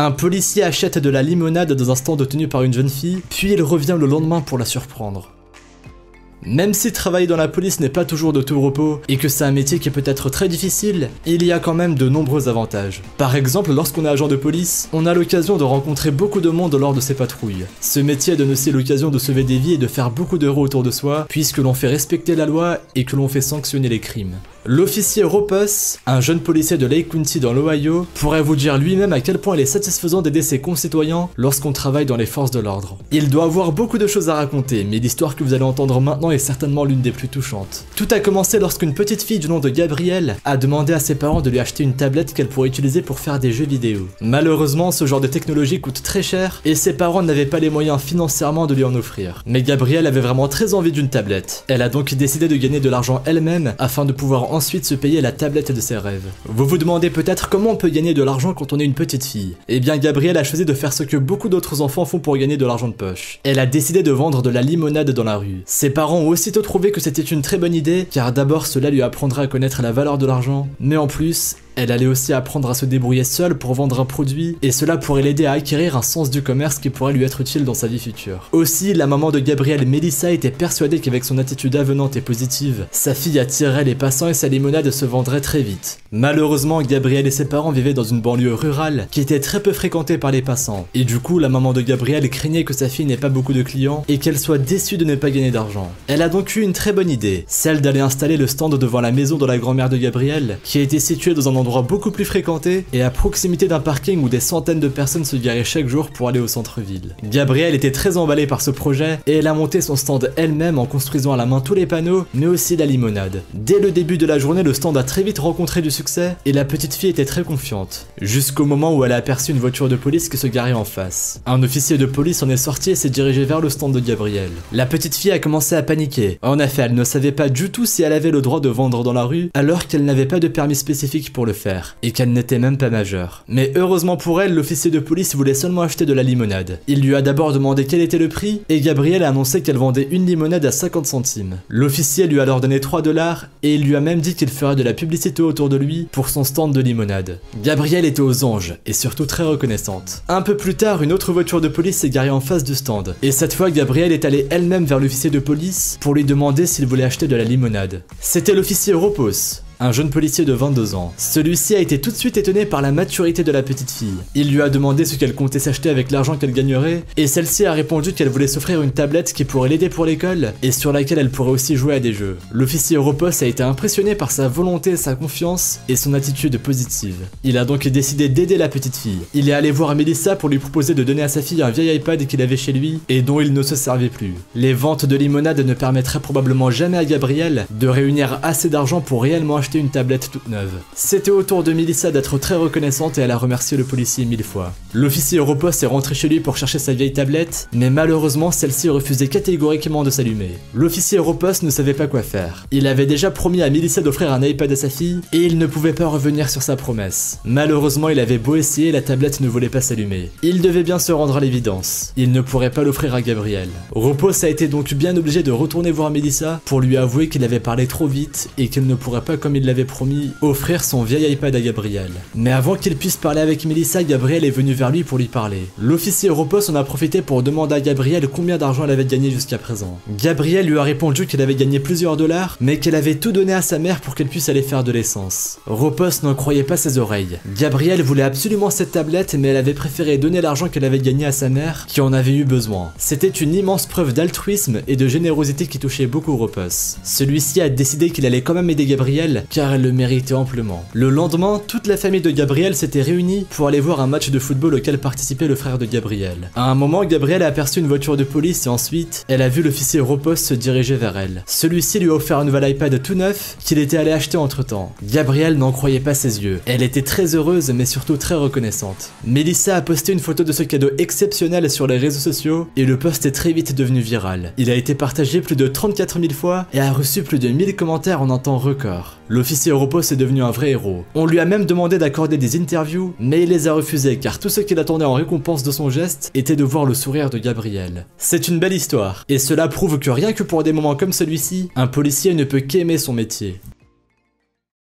Un policier achète de la limonade dans un stand tenu par une jeune fille, puis il revient le lendemain pour la surprendre. Même si travailler dans la police n'est pas toujours de tout repos, et que c'est un métier qui peut être très difficile, il y a quand même de nombreux avantages. Par exemple, lorsqu'on est agent de police, on a l'occasion de rencontrer beaucoup de monde lors de ses patrouilles. Ce métier donne aussi l'occasion de sauver des vies et de faire beaucoup d'heureux autour de soi, puisque l'on fait respecter la loi et que l'on fait sanctionner les crimes. L'officier Ropos, un jeune policier de Lake County dans l'Ohio, pourrait vous dire lui-même à quel point il est satisfaisant d'aider ses concitoyens lorsqu'on travaille dans les forces de l'ordre. Il doit avoir beaucoup de choses à raconter, mais l'histoire que vous allez entendre maintenant est certainement l'une des plus touchantes. Tout a commencé lorsqu'une petite fille du nom de Gabrielle a demandé à ses parents de lui acheter une tablette qu'elle pourrait utiliser pour faire des jeux vidéo. Malheureusement, ce genre de technologie coûte très cher et ses parents n'avaient pas les moyens financièrement de lui en offrir. Mais Gabrielle avait vraiment très envie d'une tablette. Elle a donc décidé de gagner de l'argent elle-même afin de pouvoir ensuite se payer la tablette de ses rêves. Vous vous demandez peut-être comment on peut gagner de l'argent quand on est une petite fille. Eh bien Gabrielle a choisi de faire ce que beaucoup d'autres enfants font pour gagner de l'argent de poche. Elle a décidé de vendre de la limonade dans la rue. Ses parents ont aussitôt trouvé que c'était une très bonne idée, car d'abord cela lui apprendra à connaître la valeur de l'argent, mais en plus, elle allait aussi apprendre à se débrouiller seule pour vendre un produit, et cela pourrait l'aider à acquérir un sens du commerce qui pourrait lui être utile dans sa vie future. Aussi, la maman de Gabrielle, Melissa, était persuadée qu'avec son attitude avenante et positive, sa fille attirerait les passants et sa limonade se vendrait très vite. Malheureusement, Gabrielle et ses parents vivaient dans une banlieue rurale qui était très peu fréquentée par les passants, et du coup, la maman de Gabrielle craignait que sa fille n'ait pas beaucoup de clients et qu'elle soit déçue de ne pas gagner d'argent. Elle a donc eu une très bonne idée, celle d'aller installer le stand devant la maison de la grand-mère de Gabrielle, qui était située dans un endroit beaucoup plus fréquenté et à proximité d'un parking où des centaines de personnes se garaient chaque jour pour aller au centre-ville. Gabrielle était très emballée par ce projet et elle a monté son stand elle-même en construisant à la main tous les panneaux, mais aussi la limonade. Dès le début de la journée, le stand a très vite rencontré du succès et la petite fille était très confiante, jusqu'au moment où elle a aperçu une voiture de police qui se garait en face. Un officier de police en est sorti et s'est dirigé vers le stand de Gabrielle. La petite fille a commencé à paniquer. En effet, elle ne savait pas du tout si elle avait le droit de vendre dans la rue alors qu'elle n'avait pas de permis spécifique pour le faire, et qu'elle n'était même pas majeure. Mais heureusement pour elle, l'officier de police voulait seulement acheter de la limonade. Il lui a d'abord demandé quel était le prix, et Gabrielle a annoncé qu'elle vendait une limonade à 50 centimes. L'officier lui a alors donné 3 $, et il lui a même dit qu'il ferait de la publicité autour de lui pour son stand de limonade. Gabrielle était aux anges, et surtout très reconnaissante. Un peu plus tard, une autre voiture de police s'est garée en face du stand, et cette fois Gabrielle est allée elle-même vers l'officier de police pour lui demander s'il voulait acheter de la limonade. C'était l'officier Ropos, un jeune policier de 22 ans. Celui-ci a été tout de suite étonné par la maturité de la petite fille. Il lui a demandé ce qu'elle comptait s'acheter avec l'argent qu'elle gagnerait, et celle-ci a répondu qu'elle voulait s'offrir une tablette qui pourrait l'aider pour l'école, et sur laquelle elle pourrait aussi jouer à des jeux. L'officier Ropos a été impressionné par sa volonté, sa confiance, et son attitude positive. Il a donc décidé d'aider la petite fille. Il est allé voir Melissa pour lui proposer de donner à sa fille un vieil iPad qu'il avait chez lui, et dont il ne se servait plus. Les ventes de limonade ne permettraient probablement jamais à Gabrielle de réunir assez d'argent pour réellement acheter une tablette toute neuve. C'était au tour de Melissa d'être très reconnaissante et elle a remercié le policier 1000 fois. L'officier Ropos est rentré chez lui pour chercher sa vieille tablette, mais malheureusement celle-ci refusait catégoriquement de s'allumer. L'officier Ropos ne savait pas quoi faire. Il avait déjà promis à Melissa d'offrir un iPad à sa fille et il ne pouvait pas revenir sur sa promesse. Malheureusement, il avait beau essayer, la tablette ne voulait pas s'allumer. Il devait bien se rendre à l'évidence. Il ne pourrait pas l'offrir à Gabrielle. Ropos a été donc bien obligé de retourner voir Melissa pour lui avouer qu'il avait parlé trop vite et qu'il ne pourrait pas, comme il l'avait promis, offrir son vieil iPad à Gabrielle. Mais avant qu'il puisse parler avec Melissa, Gabrielle est venue vers lui pour lui parler. L'officier Ropos en a profité pour demander à Gabrielle combien d'argent elle avait gagné jusqu'à présent. Gabrielle lui a répondu qu'elle avait gagné plusieurs $, mais qu'elle avait tout donné à sa mère pour qu'elle puisse aller faire de l'essence. Ropos n'en croyait pas ses oreilles. Gabrielle voulait absolument cette tablette, mais elle avait préféré donner l'argent qu'elle avait gagné à sa mère, qui en avait eu besoin. C'était une immense preuve d'altruisme et de générosité qui touchait beaucoup Ropos. Celui-ci a décidé qu'il allait quand même aider Gabrielle, car elle le méritait amplement. Le lendemain, toute la famille de Gabrielle s'était réunie pour aller voir un match de football auquel participait le frère de Gabrielle. À un moment, Gabrielle a aperçu une voiture de police et ensuite, elle a vu l'officier Ropos se diriger vers elle. Celui-ci lui a offert un nouvel iPad tout neuf qu'il était allé acheter entre-temps. Gabrielle n'en croyait pas ses yeux. Elle était très heureuse mais surtout très reconnaissante. Melissa a posté une photo de ce cadeau exceptionnel sur les réseaux sociaux et le post est très vite devenu viral. Il a été partagé plus de 34 000 fois et a reçu plus de 1000 commentaires en un temps record. L'officier Ropos est devenu un vrai héros. On lui a même demandé d'accorder des interviews, mais il les a refusées car tout ce qu'il attendait en récompense de son geste était de voir le sourire de Gabrielle. C'est une belle histoire, et cela prouve que rien que pour des moments comme celui-ci, un policier ne peut qu'aimer son métier.